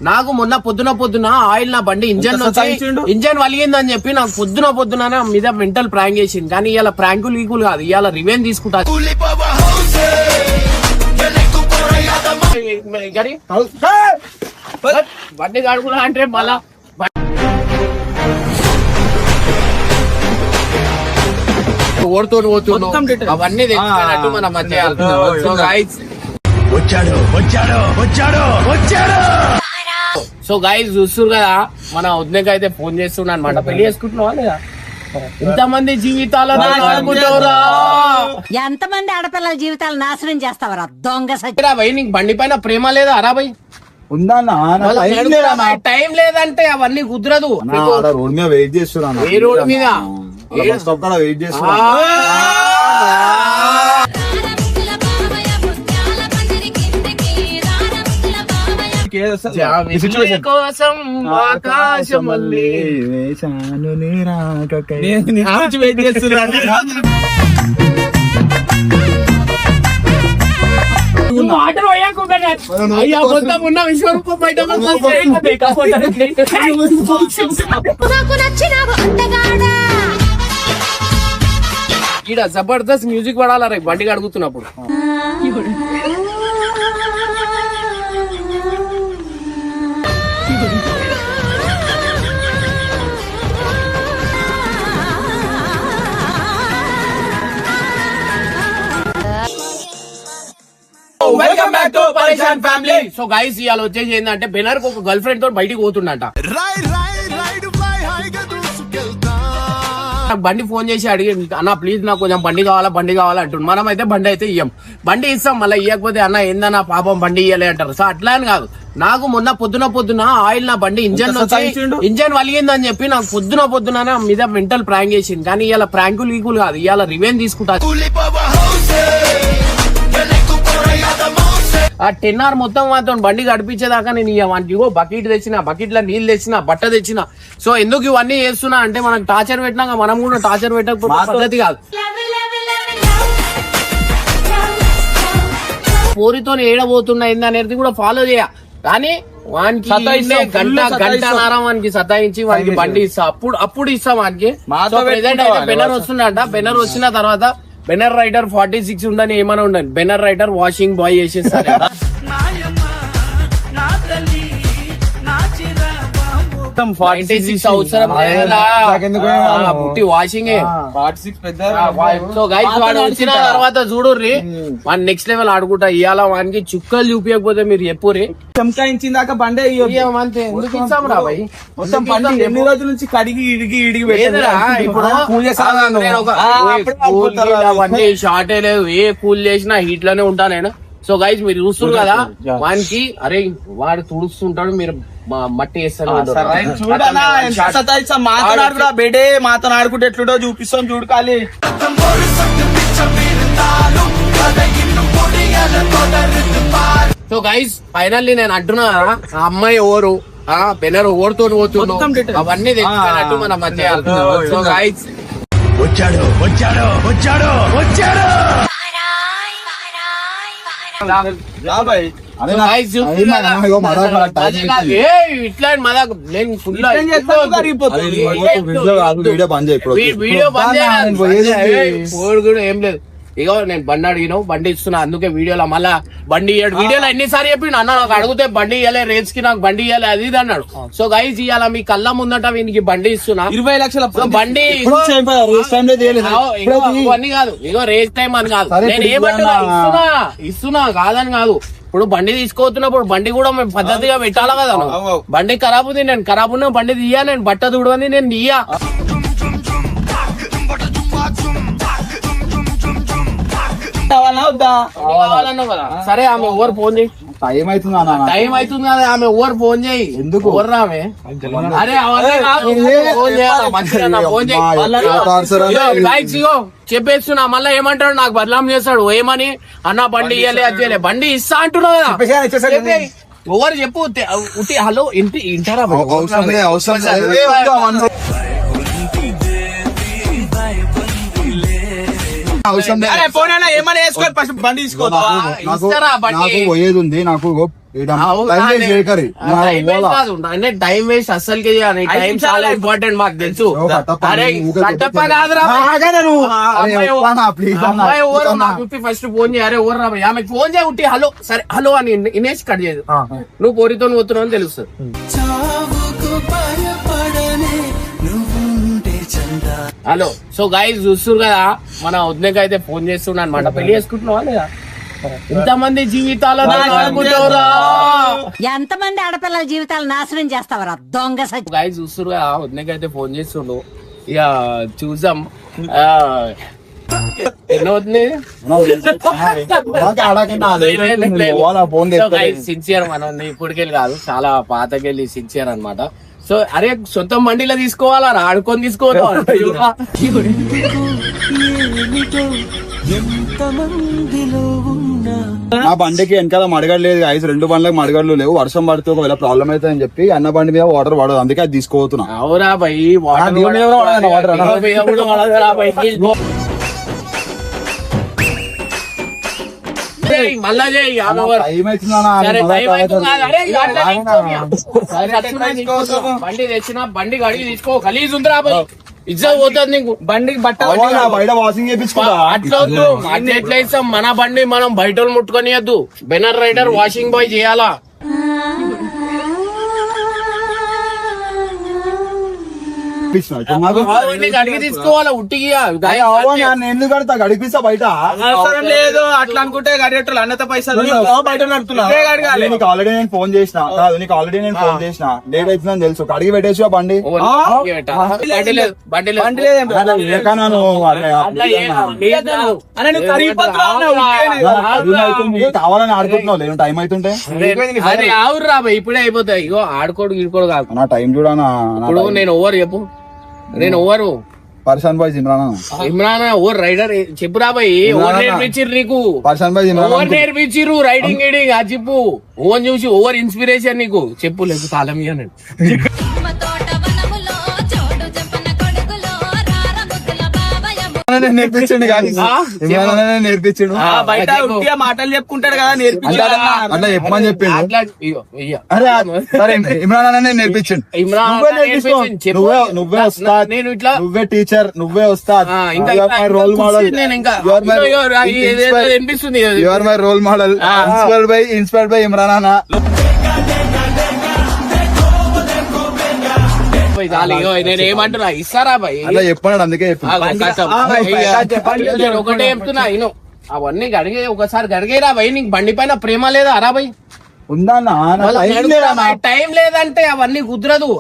నాకు మొన్న పొద్దున ఆయిల్ నా బండి ఇంజన్ వలిగిందని చెప్పి నాకు పొద్దున మీద మెంటల్ ప్రాంక్ చేసింది. కానీ ఇవాళ ప్రాంకులు ఈకులు కాదు, ఇవాళ రివెంజ్ తీసుకుంటా. బండి కడుకున్నా అంటే మళ్ళా ఓడుతూ పోతున్నాం అవన్నీ తెచ్చినట్టు మన మధ్య. సో గైస్ చూస్తున్నారు కదా, మన వదినకి అయితే ఫోన్ చేస్తున్నా అనమాట. పెళ్లి చేసుకుంటున్నావా లేదా? ఎంతమంది జీవితాలను ఎంతమంది ఆడపిల్లల జీవితాలు నాశనం చేస్తావరా దొంగ సచ్చిరా భయ్. నీకు బండి పైన ప్రేమ లేదా అరా భయ్? టైం లేదంటే అవన్నీ కుదరదు. రోడ్ మీద వెయిట్ చేస్తున్నా, ఏ రోడ్ మీద వెయిట్ చేస్తున్నా. కోసం ఆకాశం వెయిట్ చేస్తున్నాను. అయ్యా మొత్తం ఉన్న విశ్వరూపం బయట ఈడ జబర్దస్త్ మ్యూజిక్ పడాలా రేపు బండి అడుగుతున్నప్పుడు. వెల్కమ్ బ్యాక్ టు పరేషాన్ ఫ్యామిలీ. సో గైస్ ఇవాళ వచ్చేసి ఏంటంటే బెనర్ ఒక గర్ల్ ఫ్రెండ్ తోటి బయటికి పోతుండట. నాకు బండి ఫోన్ చేసి అడిగి, అన్న ప్లీజ్ నాకు కొంచెం బండి కావాలా అంటుంది. మనం అయితే బండి అయితే ఇయ్యం, బండి ఇస్తాం. మళ్ళీ ఇవ్వకపోతే అన్న ఏందన్నా పాపం బండి ఇయ్యలే అంటారు. సో అట్లా అని కాదు, నాకు మొన్న పొద్దున ఆయిల్ నా బండి ఇంజన్ వలిగిందని చెప్పి నాకు పొద్దున మీద మెంటల్ ప్రాంక్ చేసింది. కానీ ఇవాళ ప్రాంకులు ఈకులు కాదు, ఇవాళ రివెంజ్ తీసుకుంటా. ఆ 10 hours మొత్తం మాత్రం బండి గడిపించేదాకా నేను వానికి బకెట్ తెచ్చిన, బకెట్ లో నీళ్ళు తెచ్చిన, బట్ట తెచ్చిన. సో ఎందుకు ఇవన్నీ చేస్తున్నా అంటే మనకు టార్చర్ పెట్టినాక మనం కూడా టార్చర్ పెట్టకపోతే పద్ధతి కాదు. పోరితో ఏడబోతున్నా ఏందనేది కూడా ఫాలో చేయ. కానీ వానికి గంట వానికి సతాయించి వానికి బండి ఇస్తా, అప్పుడు ఇస్తా వానికి. ప్రెసెంట్ అయితే బెనర్ వస్తుండట. బెనర్ వచ్చిన తర్వాత బెనర్ రైడర్ 46 ఉండని ఏమైనా ఉండని బెనర్ రైడర్ వాషింగ్ బాయ్ చేసేస్తారు. వాషింగ్ వచ్చిన తర్వాత చూడుర్రి వాడి నెక్స్ట్ లెవెల్ ఆడుకుంటా. ఇవాళ వానికి చుక్కలు చూపించకపోతే మీరు చెప్పుర్రి. చంకాయించిందాక బండే ఎందుకు ఇస్తాం రా భయ్? మొత్తం బండి ఎన్ని రోజుల నుంచి కడిగి ఇడిగి అవన్నీ షార్టే లేదు. ఏ కూల్ చేసినా హీట్ లోనే ఉంటా నేను. సో గైస్ మీరు చూస్తున్నారు కదా, వానికి అరే వాడు తుడుస్తుంటాడు, మీరు మట్టి వేస్తాను. బెడే మాతో ఆడుకుంటే ఎట్లుంటో చూపిస్తాం చూడు. ఖాళీ సో గైస్ ఫైనల్లీ నేను అంటున్నా, ఆ అమ్మాయి ఎవరు, బెనర్ ఓడుతూ పోతున్నాడు అవన్నీ తెచ్చినట్టు మన మధ్య. సో గైస్ వచ్చాడు ఇట్లా వీడియో కూడా ఏం లేదు. ఇగో నేను బండి అడిగినావు, బండి ఇస్తున్నా, అందుకే వీడియోలో మళ్ళా బండి ఇయ్యాడు. వీడియోలో ఎన్నిసార్లు చెప్పి అన్న నాకు అడిగితే బండి ఇయ్యలే, రేస్ కి నాకు బండి ఇయ్యాలి అది ఇది అన్నాడు. సో గైస్ ఇవాళ మీ కళ్ళ ముందట వీనికి బండి ఇస్తున్నా 20 లక్షల బండి. అన్ని కాదు, ఇగో రేస్ టైం అని కాదు, నేను ఏమంటున్నా ఇస్తున్నా కాదని కాదు. ఇప్పుడు బండి తీసుకోతున్నప్పుడు బండి కూడా మేము పద్ధతిగా పెట్టాలా కదా. బండి ఖరాబ్ ఉంది, నేను ఖరాబ్ ఉన్న బండి తీయా, నేను బట్ట దుడవని నేను తీయా. సరే ఆమె ఓవర్ ఫోన్ చేయి, టైం అవుతుంది కదా. ఆమె ఓవర్ ఫోన్ చేయి. ఎందుకు ఓవర్ ఆమె? అరే చెప్పేస్తున్నా, మళ్ళీ ఏమంటాడు నాకు బదలాం చేస్తాడు. ఏమని అన్న బండి ఇయ్యలే అది చేయలే, బండి ఇస్తా అంటున్నావు కదా. ఓవర్ చెప్పు ఉట్టి. హలో ఇంటారా? అవసరం లేదు. అరే ఫోన్ అయినా ఏమైనా వేసుకోవాలి ఫస్ట్ బండి తీసుకోవద్దు నాకు ఇస్తారా బండి? నాకు పోయేది ఉంది. నాకు టైం వేస్ట్ అస్సలకి చేయాలి. టైం చాలా ఇంపార్టెంట్ మాకు తెలుసు. అరే కట్టప్ప కాదురా అమ్మాయి ఎవరు నాకు ఫస్ట్ ఫోన్ చేయరే ఎవరు రా భయ్? ఆమెకు ఫోన్ చేయ ఉట్టి హలో సరే హలో అని ఇనేసి కట్ చేయదు. నువ్వు పోరితో పోతున్నావు అని తెలుస్తుంది. హలో సో గైస్ చూస్తున్నారు కదా, మన వదినకి అయితే ఫోన్ చేస్తున్నా అనమాట. పెళ్లి చేసుకుంటున్నావా లేదా? ఇంతమంది జీవితాలను ఎంతమంది ఆడపిల్లల జీవితాలు నాశనం చేస్తావరా దొంగ సచ్చి. గైస్ చూస్తున్నారు కదా, వదినకి అయితే ఫోన్ చేస్తుండు. ఇక చూసాం సిన్సియర్ మనం ఇప్పటికెళ్ళి కాదు, చాలా పాతకెళ్ళి సిన్సియర్ అన్నమాట. సో అరే సొంత బండిలో తీసుకోవాలా, ఆడుకొని తీసుకోవాలి. నా బండికి వెనకాల మడగడలేదు గాయస్, 2 బండ్లకు మడగడలు లేవు. వర్షం పడితే ఒకవేళ ప్రాబ్లం అవుతుంది అని చెప్పి అన్న బండి మీద వాటర్ పడదు, అందుకే అది తీసుకోతున్నా. అవురా భయ్, మళ్ళా చేయి. బండి తెచ్చిన బండి కడిగి తీసుకో, గలీజ్ ఉందిరా భయ్, ఇజ్జత్ పోతుంది నీకు. బండికి బట్ట బయట వాషింగ్ చేయించుకుంటా. అట్లా వద్దు, అట్లా ఎట్లా ఇస్తాం? మన బండి మనం బయట ముట్టుకొనియద్దు. బెనర్ రైడర్ వాషింగ్ బాయ్ చేయాలా? అడిగి తీసుకోవాలా ఉట్టికి? ఎందుకు కడతా గడిపిస్తా బయట. అవసరం లేదు అట్లా అనుకుంటే గడిగేటోళ్ళు అన్నత పైసలు బయట నడుతున్నా. నీకు ఆల్రెడీ నేను ఫోన్ చేసిన కాదు, నీకు ఆల్రెడీ నేను ఫోన్ చేసిన లేట్ అవుతుందని తెలుసు. కడిగి పెట్టేసి బండి కావాలని ఆడుకుంటున్నావు లేదు టైం అవుతుంటే. ఆవురా ఇప్పుడే అయిపోతాయి. ఇగో ఆడుకోడు గీడుకోడు కాదు నా టైం చూడనా. ఇప్పుడు నేను ఓవర్ చెప్పు, నేను over person boy Imran over rider చెప్పు రా బాయ్. ఓవర్ నేర్పించిర్రు నీకు, పర్సన్ బాయ్ ఓవర్ నేర్పించిర్రు రైడింగ్ గిడింగ్ అది చెప్పు. ఓవర్ చూసి ఓవర్ ఇన్స్పిరేషన్ నీకు చెప్పు. లేదు తాళం ఇయ్యనండి. నేర్పించండి నేర్పించండు. బయట ఉట్టిగా మాటలు చెప్పుకుంటాడు కదా, నేర్పించాడు అట్లా చెప్పమని చెప్పిండు. అట్లా ఇగో ఇయ్య. అరే సరే ఇమ్రాన్ అన్న నేర్పించండి. ఇమ్రాన్ నువ్వే వస్తాద్, నేను ఇట్లా నువ్వే టీచర్, నువ్వే వస్తాద్. రోల్ మోడల్, నేను ఇంకా వినిపిస్తుంది. You are my role model. Inspired by Imran అన్న. నేను ఏమంటున్నా ఇస్తారా భయ్? అలా చెప్పన్నాడు, అందుకే నేను ఒకటే చెప్తున్నా ఇను, అవన్నీ గడిగే ఒకసారి గడిగేరా భయ్. నీకు బండి పైన ప్రేమ లేదా అరా భయ్? ఉందా టైం లేదంటే అవన్నీ కుదరదు.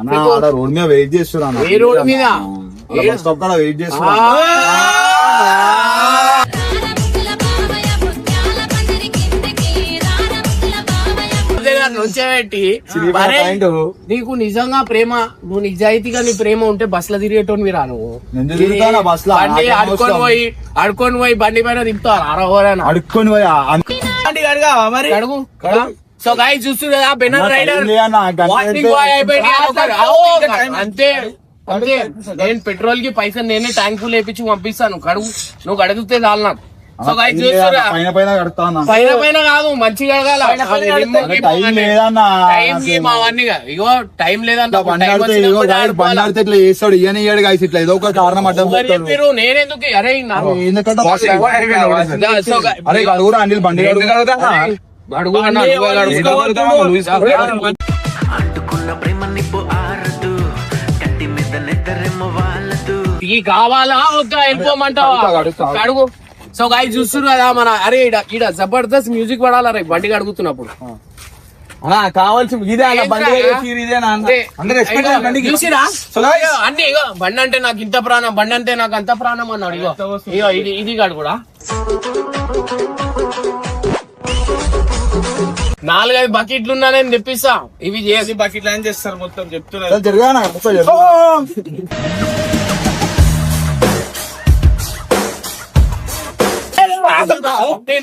రోడ్ మీద వెయిట్ చేస్తున్నా. ఏ రోడ్ మీద? బస్ స్టాప్ కాడ వెయిట్ చేస్తున్నా. నుంచోబెట్టి నీకు నిజంగా ప్రేమ, నువ్వు నిజాయితీగా నీ ప్రేమ ఉంటే బస్సులో తిరిగేటోని రా. నువ్వు బండి అడుకొని పోయి బండి పైన తిప్పుతావు అరవరైనా అడుక్కొని పోయి మరి అడుగు. సో గాయ చూస్తుంది కదా, బెనర్ రైడర్ అంతే అంతే. నేను పెట్రోల్ కి పైసలు నేనే ట్యాంక్ ఫుల్ వేపించి పంపిస్తాను. కడుగు, నువ్వు కడుగుతే చాలు నాకు. సో గాయ చూస్తున్నా, పైన పైన కాదు మంచిగా అడగాలి. అవన్నీ ఇగో టైం లేదంటే ఇట్లా చేస్తాడు. ఇయన ఇయ్యాడు గాయస్, ఇట్లా ఏదో ఒక కారణం అడ్డం మీరు నేనెందుకు? అరే అరే అడుగురా అనిల్ బండి అడుగు కావాలా వద్దా వెళ్ళిపోమంటావా? అడుగు. సో గాయ చూస్తున్నారు కదా మన, అరే ఈడ జబర్దస్త్ మ్యూజిక్ పడాలా రే బండికి అడుగుతున్నప్పుడు. కావాల్సి ఇదే చూసిరా అన్ని. ఇగో బండి అంటే నాకు ఇంత ప్రాణం, బండి అంటే నాకు అంత ప్రాణం అన్నాడు. ఇగో ఇగో ఇది కాడు కూడా 4-5 బకెట్లు ఉన్నా నేను తెప్పిస్తా. ఇవి చేసి బకెట్లు ఏం చేస్తారు మొత్తం చెప్తున్నా.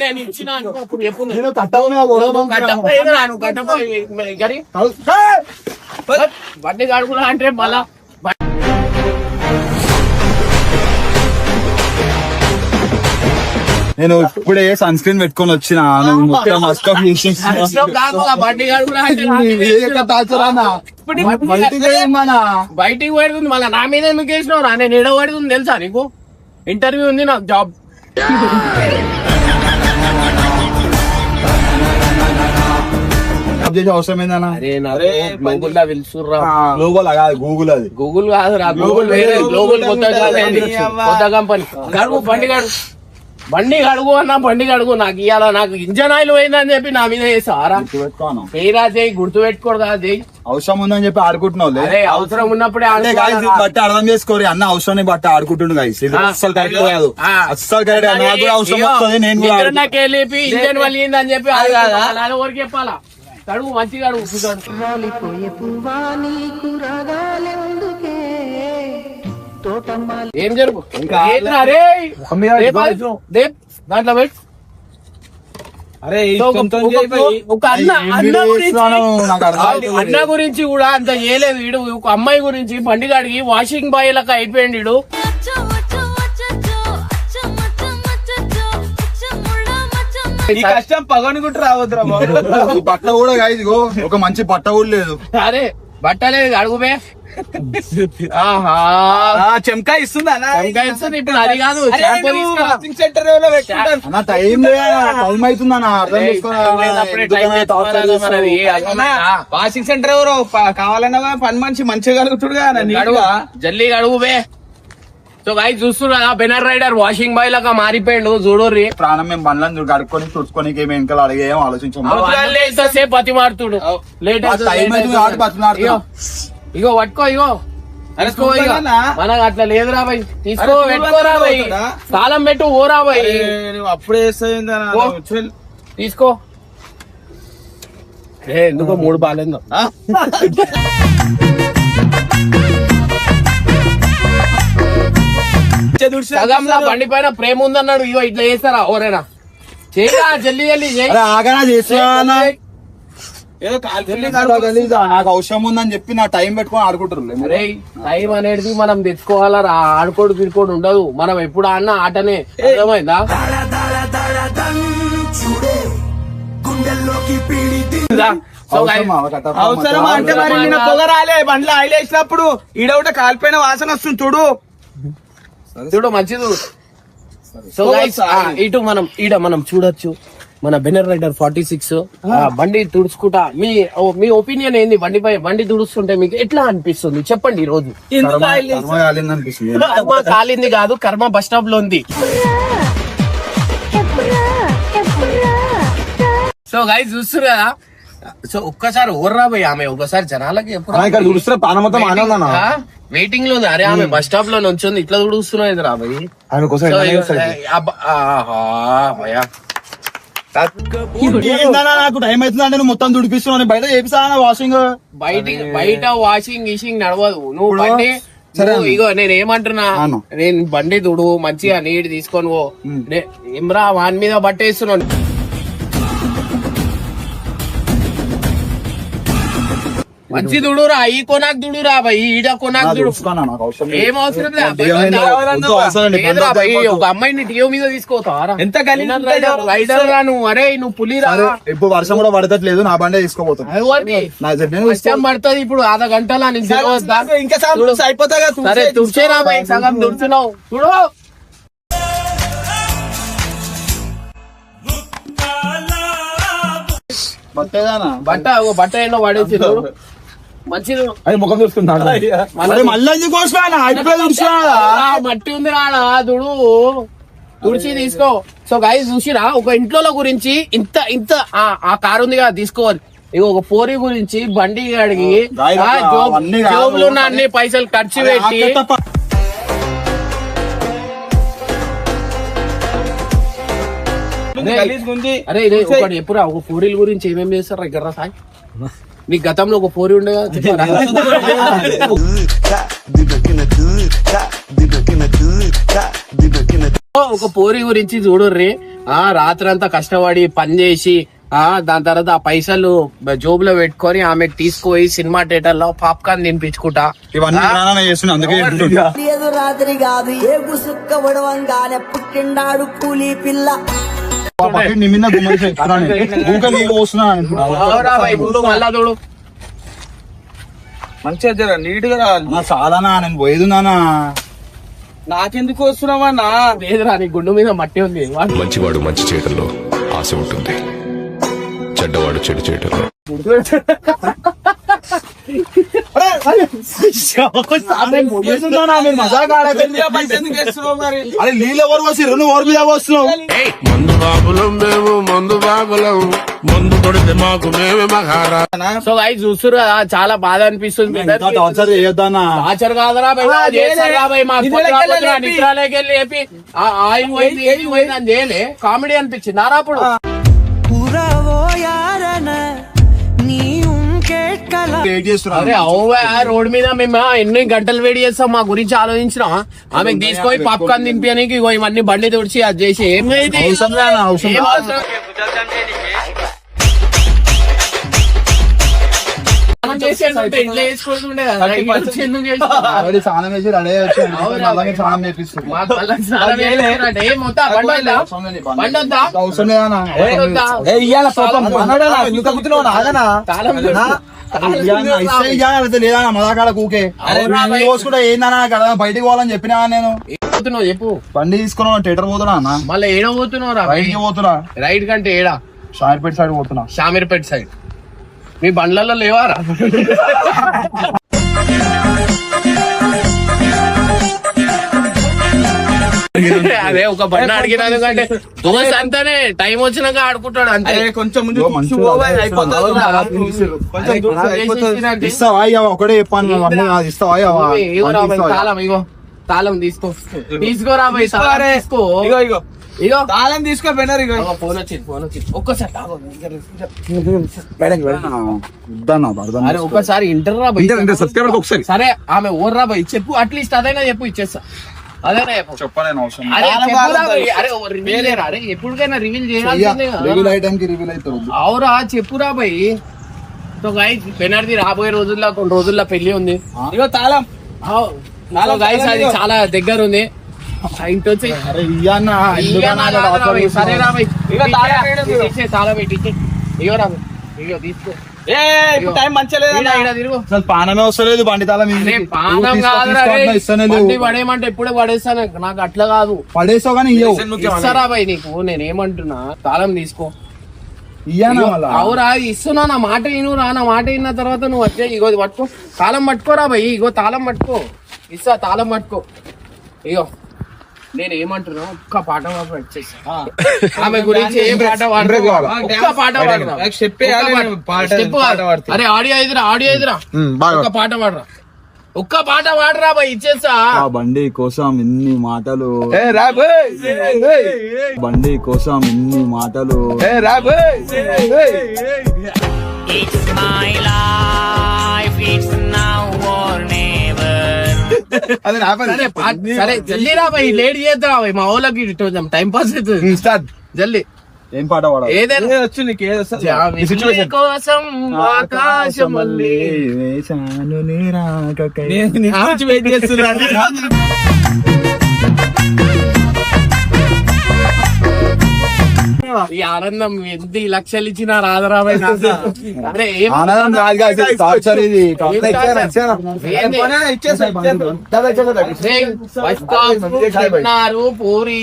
నేను ఇచ్చిన బండి కడుగులా అంటే మళ్ళా నేను ఇప్పుడే సన్ స్క్రీన్ పెట్టుకొని వచ్చిన నువ్వు మొత్తం మస్తు అవసరం కాదు, ఆ బండి గడుగురా అంటే బయటికి పడుతుంది మళ్ళీ నా మీద ఎందుకు వేసినావు రా? నేను ఎడ పడుతుంది తెలుసా నీకు? ఇంటర్వ్యూ ఉంది నాకు, జాబ్. అవసరం ఏందన్నా? అరే గూగుల్ లో పిలుచుర్రా. గ్లోబల్ కాదు, గూగుల్ అది. గూగుల్ కాదురా, గూగుల్ వేరే, గ్లోబల్ కొత్త కంపెనీ. గడుగు బండి గడుగు, బండి గడుగు అన్నా, బండి గడుగు. నాకు ఇవాళ నాకు ఇంజన్ ఆయిల్ పోయిందని చెప్పి నా మీద వేసారా? పెట్టుకోను పేరా చేయి, గుర్తు పెట్టుకోడు కదా చేయి. అవసరం ఉందని చెప్పి ఆడుకుంటున్నావు. అరే అవసరం ఉన్నప్పుడే బట్టి అర్థం చేసుకోరు అన్న, అవసరం బట్టి ఆడుకుంటుండు గైస్. ఇది అస్సలు కరెక్ట్ కాదు, అస్సలు కరెక్ట్. నాకు కూడా అవసరం వస్తుంది, నేను కూడా నాకెళ్ళి ఇంజన్ వలిగింది అని చెప్పి ఎవరికి చెప్పాలా? కడుగు మంచిగా అడుగు. ఏం జరుగు దాంట్లో పెట్టు. అరే ఒక అన్న గురించి కూడా అంత చేయలేదు వీడు. ఒక అమ్మాయి గురించి బండిగాడికి వాషింగ్ బాయ్ లెక్క అయిపోయింది వీడు. ఈ కష్టం పగనుకుంటూ రావద్దురా బట్ట కూడా గాయస్, ఒక మంచి బట్ట కూడా లేదు. అరే బట్టలేదు అడుగుమే. ఆహా చెంకా ఇస్తుందా ఇప్పుడు అది కాదు, సెంటర్ అన్న టైం టైం అవుతుందన్న, అర్థం వాషింగ్ సెంటర్ ఎవరో కావాలన్నా పని మనిషి మంచిగా కలుగుతుడుగా జల్లి అడుగువే. సో గాయ చూస్తున్నా బెనర్ రైడర్ వాషింగ్ బాయ్ లాగా మారిపోయిండు చూడర్రి. ప్రాణం మేము బండ్లను కడుక్కొని తుడుచుకొని ఏమి వెనకాల అడిగేం ఆలోచించాము. సేపు బతి మారుతుడు లేట్ ఇగో పట్టుకో, ఇగో తీసుకో. ఇక మనకు అట్లా లేదురా బాయ్, తీసుకో పెట్టుకోరా బాయ్, తాళం పెట్టు ఓరా బాయ్. అప్పుడే తీసుకో. ఎందుకో మూడు బాగాలేదు. సగంలా బండి పైన ప్రేమ ఉందన్నాడు. ఇగో ఇట్లా చేస్తారా ఓరేనా? చేయరా జల్లి జల్లి ఆగనా చేస్తున్నా, నాకు అవసరం ఉందని చెప్పి నా టైం పెట్టుకొని ఆడుకుంటారు. అరే టైం అనేది మనం తెచ్చుకోవాలా, ఆడుకోడు తిరుకోడు ఉండదు. మనం ఎప్పుడు ఆడినా ఆటనే, అర్థమైందా? అవసరం అంటే మరి నిన్న పొగ రాలే బండ్లో ఆయిల్ వేసినప్పుడు ఈడొకటి కాలిపోయిన వాసన వస్తుంది చూడు. చూడు మంచిది. సో గైస్ ఇటు మనం చూడొచ్చు మన బెనర్ రైడర్ 46 బండి తుడుచుకుంటా. మీ ఒపీనియన్ ఏంది? బండి తుడుస్తుంటే మీకు ఎట్లా అనిపిస్తుంది చెప్పండి. ఈ రోజు కర్మ కాలింది కాదు, కర్మ బస్ స్టాప్ లో ఉంది. సో గైస్ చూస్తారు కదా, సో ఒక్కసారి ఓర్రా పోయి ఆమె ఒక్కసారి జనాలకి వెయిటింగ్ లో ఉంది. అరే ఆమె బస్ స్టాప్ లో నుంచింది, ఇట్లా తుడుస్తున్నది రా పోయి. నాకు టైం అవుతుందంటే నువ్వు మొత్తం తుడిపిస్తున్నావు, బయట చేపిస్తా వాషింగ్. బయట వాషింగ్ గీషింగ్ నడవదు. నువ్వు బండి ఇగో నేను ఏమంటున్నా, నేను బండి తుడు మంచిగా నీట్ తీసుకొని పో. ఏమ్రా వాని మీద బట్టేస్తున్నాను. మంచి దుడురా, ఈ కొనాకు దుడురా భయ్, ఈడ కొనాకు దుడు. ఏం అవసరం లేదు భయ్. ఒక అమ్మాయిని టీవీ మీద తీసుకోతావా? ఎంత రైడర్ రా నువ్వు. అరే నువ్వు పులిరా. ఇప్పుడు వర్షం కూడా పడతట్లేదు, నా బండే తీసుకోపోతాను. వర్షం పడుతుంది ఇప్పుడు అర్ధ గంటలా నేను ఇంకా అయిపోతా. సరే తుడిచేరా భయ్, సగం తుడుచున్నావు చూడు. బట్ట ఎన్నో పడేసి మంచిది. అది ముఖం చూసుకుంటాను. మట్టి ఉంది రాడా దుడు, తుడిచి తీసుకో. సో గైస్ చూసిరా, ఒక ఇంట్లో గురించి ఇంత ఆ కారు ఉంది కదా తీసుకోవాలి. ఇక ఒక పోరి గురించి బండి అడిగి జోబులు ఉన్న అన్ని పైసలు ఖర్చు పెట్టి అరే ఇదే ఒకటి ఎప్పుడు ఒక పోరీల గురించి ఏమేమి చేస్తారు దగ్గర సాయి? నీ గతంలో ఒక పోరి ఉండే ఒక పోరి గురించి చూడుర్రి. రాత్రంతా కష్టపడి పని చేసి దాని తర్వాత ఆ పైసలు జోబులో పెట్టుకొని ఆమెకు తీసుకుపోయి సినిమా థియేటర్ లో పాప్కార్న్ తినిపించుకుంటా. ఇవన్నీ నాన్న చేస్తున్నా, అందుకే చెప్తున్నా. లేదు రాత్రి కాదు ఏగు సుక్క ఉడవంగానే పుట్టిండాడు కూలీ పిల్ల. ఆ బకెట్ నీ మీద గుమ్మడి చెప్తున్నాను నేను. ఊరికే నీళ్ళు పోస్తున్నాను. అవురా భయ్, చూడు మళ్ళా చూడు. మంచిగా జర నీట్ గా నా చాలానా, నేను పోయేది నానా. నాకెందుకు వస్తున్నావన్నా? లేదురా, నీ గుండు మీద మట్టి ఉంది. మంచివాడు మంచి చేయటంలో ఆశ ఉంటుంది, చెడ్డవాడు చెడు చేయటంలో. అరే నీళ్ళు ఎవరు వస్తారు, నువ్వు ఎవరు మీద వస్తున్నావు? మందు బాబులం మేము, మందు బాబులం, మందు కొడితే మాకు మేమే మహారా. సో గైస్ చూస్తురు కదా, చాలా బాధ అనిపిస్తుంది. టార్చర్ చేయొద్దన్నా. ఆచర్ కాదరా భయ్, చేస్తారా భయ్, మా నిద్రలోకెళ్ళి చెప్పి ఆయన పోయింది ఏది పోయింది అని చేయలే. కామెడీ అనిపించింది నారా అప్పుడు. అరే అవువా, రోడ్ మీద మేము ఎన్ని గంటలు వెయిట్ చేస్తాం, మా గురించి ఆలోచించిన. ఆమెకు తీసుకొని పాప్కార్న్ తినిపించడానికి ఇవన్నీ బండి తుడిచి అది చేసి ఏమైంది స్నానం వేసి రెడీ వచ్చి స్నానం చేపిస్తుంది. అవసరం లేదన్నా. లేదా మదాకాడ కూకే పోసుకుంటే ఏందన్నా కదా బయటికి పోవాలని చెప్పినా నేను. చెప్పు, బండి తీసుకున్నా థియేటర్ పోతున్నా అన్న. మళ్ళీ ఏడ పోతున్నావు? బయటికి పోతున్నా. రైట్ కంటే ఏడా? షార్పేట సైడ్ పోతున్నా. షామీర్పేట సైడ్. మీ బండ్లలో లేవారా? అదే ఒక బండి అడిగినాను కంటే దోశ అంతానే టైం వచ్చినాక ఆడుకుంటాడు అంతే. కొంచెం ఇస్తావా ఒకటే చెప్పాను, ఇస్తావా? తాళం ఇగో, తాళం తీసుకోరా భయ్, తాళం తీసుకో. ఇగో తాళం తీసుకో బెనర్. ఇగో ఫోన్ వచ్చింది ఒక్కసారి. అరే ఒక్కసారి ఇంటర్ రా భయ్, సరే ఆమె ఓర్ రా భయ్, చెప్పు అట్లీస్ట్ అదైనా చెప్పు, ఇచ్చేస్తా. అదేనా చెప్పు. చెప్పలేను అవసరం. అరే చెప్పురా భయ్, అరే రివీల్ చేయరా? అరే ఎప్పటికైనా రివీల్ చేయాలి. అవురా చెప్పురా భయ్. సో గైస్ బెనర్ది రాబోయే రోజుల్లో కొన్ని రోజుల్లో పెళ్లి ఉంది. ఇగో తాళం. గైస్ అది చాలా దగ్గర ఉంది. తీసుకో. టైం మంచిగా పానమే వస్తలేదు బండి తాళం. పడేయమంటే ఎప్పుడే పడేస్తాను, నాకు అట్లా కాదు. పడేసావు కానీ ఇస్తారా భయ్ నీకు? నేనేమంటున్నా, తాళం తీసుకో. అవురా ఇస్తున్నా, నా మాట వినురా. నా మాట విన్న తర్వాత నువ్వు వచ్చే ఇగో పట్టుకో, తాళం పట్టుకోరా భయ్. ఇగో తాళం పట్టుకో, ఇస్తా తాళం పట్టుకో. ఇగో నేను ఏమంటున్నా, ఒక్క పాట వచ్చేసా ఆమె గురించి. ఏ పాట పాడరా? ఒక్క పాట పాడరా? అరే ఆడియో ఎదురా ఒక్క పాట పాడరా, ఒక్క పాట పాడరా భయ్, ఇచ్చేస్తా. బండి కోసం ఎన్ని మాటలు, బండి కోసం ఎన్ని మాటలు. సరే జల్దీ రా భయ్, లేట్ చేద్దా భయ్, మా వాళ్ళకి టైం పాస్ అవుతుంది. జల్దీ. ఏం పాట పాడ? ఏదైనా వచ్చు నీకు. కోసం ఆకాశం వెయిట్ చేస్తున్నా. ఈ ఆనందం ఎంత లక్షలు ఇచ్చినా రాదరాబాయ్. అరే ఆనందం పూరి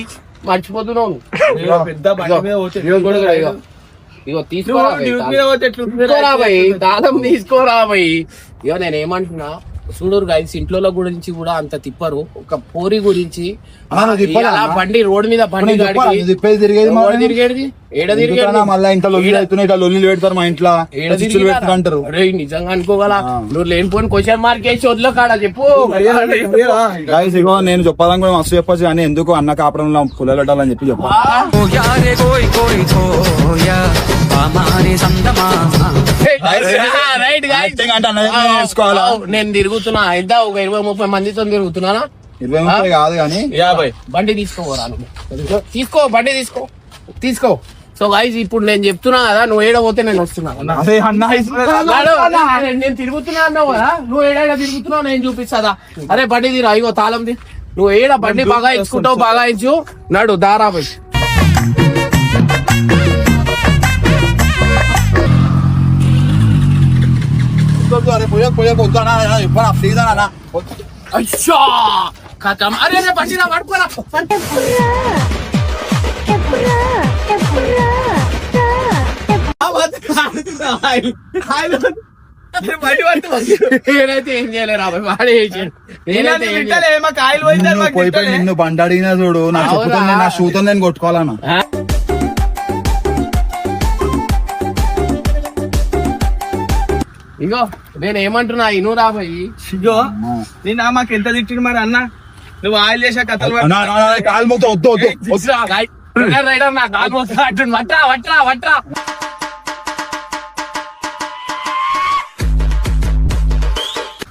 మర్చిపోతున్నావు. ఇగో తీసుకోరా భయ్, దానం తీసుకోరా భయ్. ఇగో నేను ఏమంటున్నా, చూడరు గైస్, ఇంట్లో గురించి కూడా అంత తిప్పరు. ఒక పోరి గురించి బండి రోడ్ మీద బండి తిరిగేది ఏడ తిరిగేది, మళ్ళీ ఇంట్లో లొల్లి పెడతారు మా ఇంట్లో అంటారు. నిజంగా అనుకోగల నువ్వు లేనిపోని క్వశ్చన్ మార్క్ వేసి వదిలో కాడా చెప్పు. ఇగో నేను చెప్పాలని మస్తు చెప్పచ్చు, కానీ ఎందుకు అన్న కాపడంలో పుల్లలు పెట్టాలని చెప్పి చెప్పాలి. నేను తిరుగుతున్నా ఎంత ఒక 20-30 మందితో తిరుగుతున్నానా? 20 కాదు కానీ 50. బండి తీసుకోరా, తీసుకో బండి తీసుకో. సో గైస్ ఇప్పుడు నేను చెప్తున్నా కదా, నువ్వు ఏడపోతే నేను వస్తున్నా. అదే అన్న నాడు, నేను తిరుగుతున్నా అన్నావు కదా, నువ్వు ఏడా తిరుగుతున్నావు నేను చూపిస్తాదా. అరే బండి తీరా, ఇగో తాళంది. నువ్వు ఏడ బండి బాగా ఇచ్చుకుంటావు, బాగా ఇచ్చు. నాడు దారా పోయి. అయ్యా కథం. అరే బండి నా పడుకోరా. నేనైతే ఏం చేయలేరు రాబాయ్, వాడే చేసాడు. నేనైతే ఏం చేయలేదు. మాకు ఆయిల్ పోయిందని మాకు పోయి తింటలే. నిన్ను బండి అడిగినా చూడు, నా చెప్పుతో నా షూతో నేను కొట్టుకోవాలన్నా. ఇగో నేను ఏమంటున్నా ఇను రాబాయి. ఇగో నిన్న మాకు ఎంత తిట్టిండు మరి అన్న, నువ్వు ఆయిల్ చేసా కథలు కాలు మొత్తం వద్దు వద్దు. రైడర్ నా కాలు అంటుంది. వట్రా వట్రా వట్రా.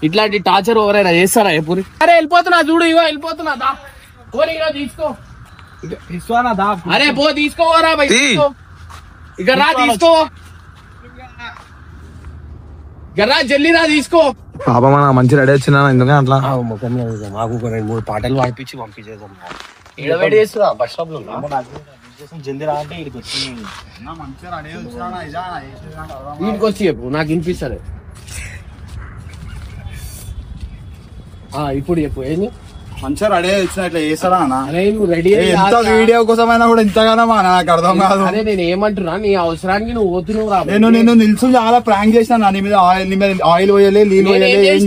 ఇట్లాంటి టార్చర్ ఎవరైనా చేస్తారా ఎప్పుడు? అరే వెళ్ళిపోతున్నా చూడు, ఇగో వెళ్ళిపోతున్నా. దా పోనీ ఇగో తీసుకో. ఇస్తానా దా. అరే పో తీసుకోవరా బై, తీసుకో. ఇక రా తీసుకో, ఇక రా జల్లి రా తీసుకో. పాపం మంచి రెడీ వచ్చినా ఎందుకని అట్లా మాకు ఒక 2-3 పాటలు పాడిపించి పంపించేద్దాం. ఏడవేడి చేస్తున్నా బస్ స్టాప్ లో వీటికి వచ్చి చెప్పు, నాకు వినిపిస్తలే. ఇప్పుడు చెప్పు ఏంది. మంచిగా రెడీ వచ్చిన ఇట్లా చేస్తారా అన్న? అరే నువ్వు రెడీ ఎంత వీడియో కోసమైనా కూడా ఇంతగానో నాకు అర్థం కాదు. అరే నేను ఏమంటున్నా, నీ అవసరానికి నువ్వు పోతున్నావు రా. నేను నిల్చు చాలా ప్రాంక్ చేసిన, నీ మీద ఆయిల్ పోయలే, నీళ్ళు పోయలే, ఏం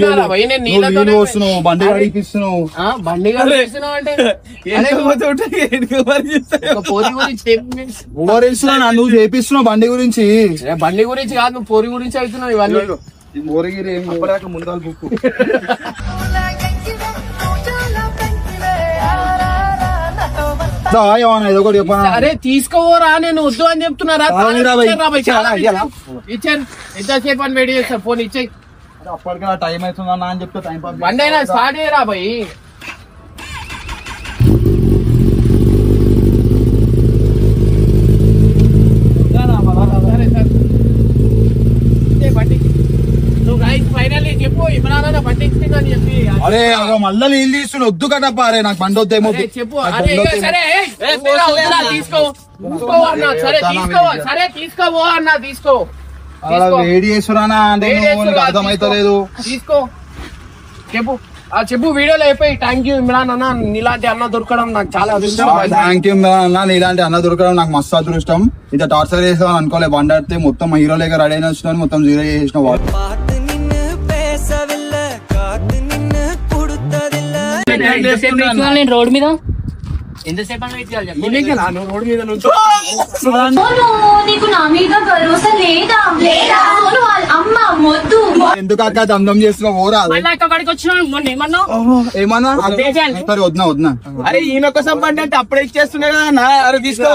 నీళ్ళు పోస్తున్నావు, బండి అడిగిస్తున్నావు. బండి కడిపిస్తున్నావు అంటే పోరి గురించి ఓవరేస్తున్నా, నువ్వు చేపిస్తున్నావు బండి గురించి. బండి గురించి కాదు, నువ్వు పోరి గురించి అవుతున్నావు ఇవన్నీ. ముందు బుక్ ఏదో ఒకటి చెప్పాను. అరే తీసుకోరా, నేను వద్దు అని చెప్తున్నారా. ఇచ్చాను ఎంతసేపు అని వెయిట్ చేస్తా, ఫోన్ ఇచ్చేయి. అప్పటికే టైం అవుతుందన్నా అని చెప్తే టైం పాస్. బండి అయినా స్టార్ట్ చేయరా భయ్. ఫైనల్లీ చెప్పు ఇమ్రాన్ బండి ఇచ్చిందని చెప్పి. అరే మళ్ళీ నీళ్ళు తీస్తున్నా, వద్దు కదప్ప. అరే నాకు బండి వద్దేమో చెప్పు. అరే సరే తీసుకో అన్నా, సరే తీసుకో, సరే తీసుకోవో అన్నా, తీసుకో. వేడి చేస్తున్నా అంటే అర్థమైతలేదు. తీసుకో చెప్పు, చెప్పు వీడియోలో అయిపోయి. థ్యాంక్ యూ ఇమ్రాన్ అన్న, నీలాంటి అన్న దొరకడం నాకు చాలా అదృష్టం. థ్యాంక్ యూ అన్న, నీలాంటి అన్న దొరకడం నాకు మస్తు అదృష్టం. ఇంత టార్చర్ చేసావు అనుకోలే, బండి ఆడితే మొత్తం హీరో లేక రెడీ అయిన వచ్చిన మొత్తం జీరో చేసిన వాళ్ళు. రోడ్ మీద ఎంతసేపు రోడ్ మీద నుంచి నీకు నా మీద భరోసా లేదా? అమ్మ మొద్దు ఎందుకు అక్క దమ్దం చేస్తున్నావు? ఓరా ఏమన్నా సరే వద్దునా వద్దునా. అరే ఈమె కోసం బండి అంటే అప్పుడే ఇచ్చేస్తున్నా కదా అన్న. అరే తీసుకో.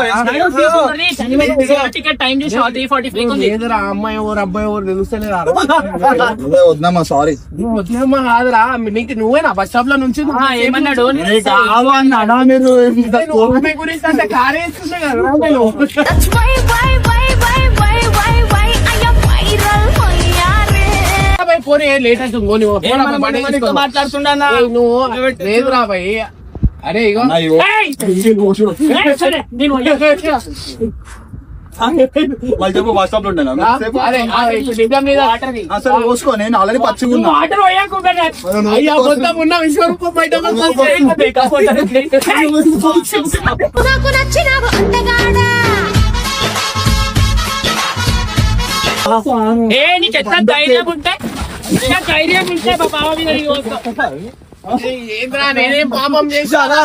లేదురా, అమ్మాయి ఎవరు అబ్బాయి ఎవరు తెలుస్తలేదా? వద్దామా, సారీ. వద్దామా కాదురా, నీకు నువ్వేనా బస్ స్టాప్ లో నుంచి ఏమన్నాడు గురించి అంటే కార్ వేస్తుంటే కదా. పోనీ లేట్ అవుతుంది మాట్లాడుతున్నా నువ్వు లేదురా భయ్. అరే ఇగో బస్ స్టాప్ లో పోసుకో, నేను ఆల్రెడీ పచ్చిగున్నా. మొత్తం ఉన్న విశ్వరూపం బయట నాకు నచ్చినావు అంతగాడా. ఏంద్రా నేనేం పాపం చేశానా?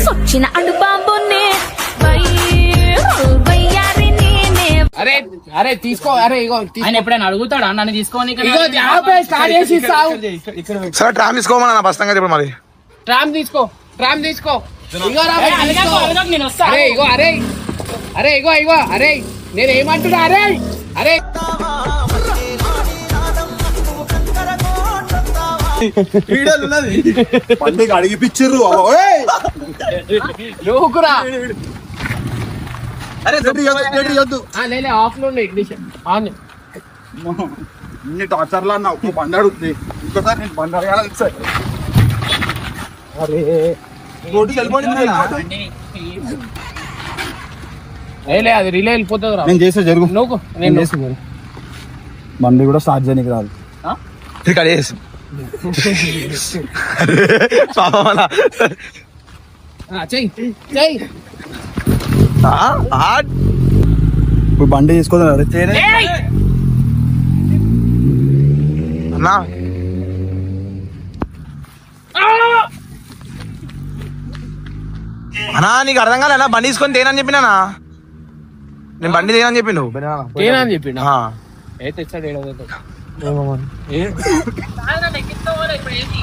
సొచ్చిన అడు బాబునే అరే అరే తీసుకో. అరే ఇగో ఆయన ఎప్పుడైనా అడుగుతాడా నన్ను తీసుకోని? స్టార్ట్ చేసి ఇస్తావు. సార్ ట్రామ్ తీసుకోమన్నా ఫస్ట్ ఇప్పుడు మరి ట్రామ్ తీసుకో, ట్రామ్ తీసుకో. ఇగో రా భయ్, తీసుకో. అరే ఇగో, అరే అరే ఇగో ఇగో, అరే నేను ఏమంటున్నా? అరే అరే పండుగ అడిగిపిచ్చిర్రు. లోకురా అరే బ్యాటరీ వద్దు లేలే ఆఫ్ లో ఇగ్నిషన్ ఆన్ ఇన్ని టార్చర్లు అన్న ఒక్క బండి అడుగుతుంది ఇంకోసారి నేను బండి అడగాలని సార్ అరే రోడ్డుకి వెళ్ళిపోయింది లేలే అది రిలే వెళ్ళిపోతుంది రా నేను చేసే జరుగు నువ్వు నేను చేసే బండి కూడా స్టార్ట్ చేయడానికి రాదు ఇక్కడ వేసి పాపమన్నా చెయ్యి చెయ్యి ఇప్పుడు బండి తీసుకోదాం అన్నా అన్నా నీకు అర్థం కాలేనా బండి తీసుకొని తేనని చెప్పినా నేను బండి తేనని చెప్పి నువ్వు తేనా అని చెప్పిండు ఆ. ఏ తెచ్చాడు ఏడో ఇప్పుడు ఏంటి?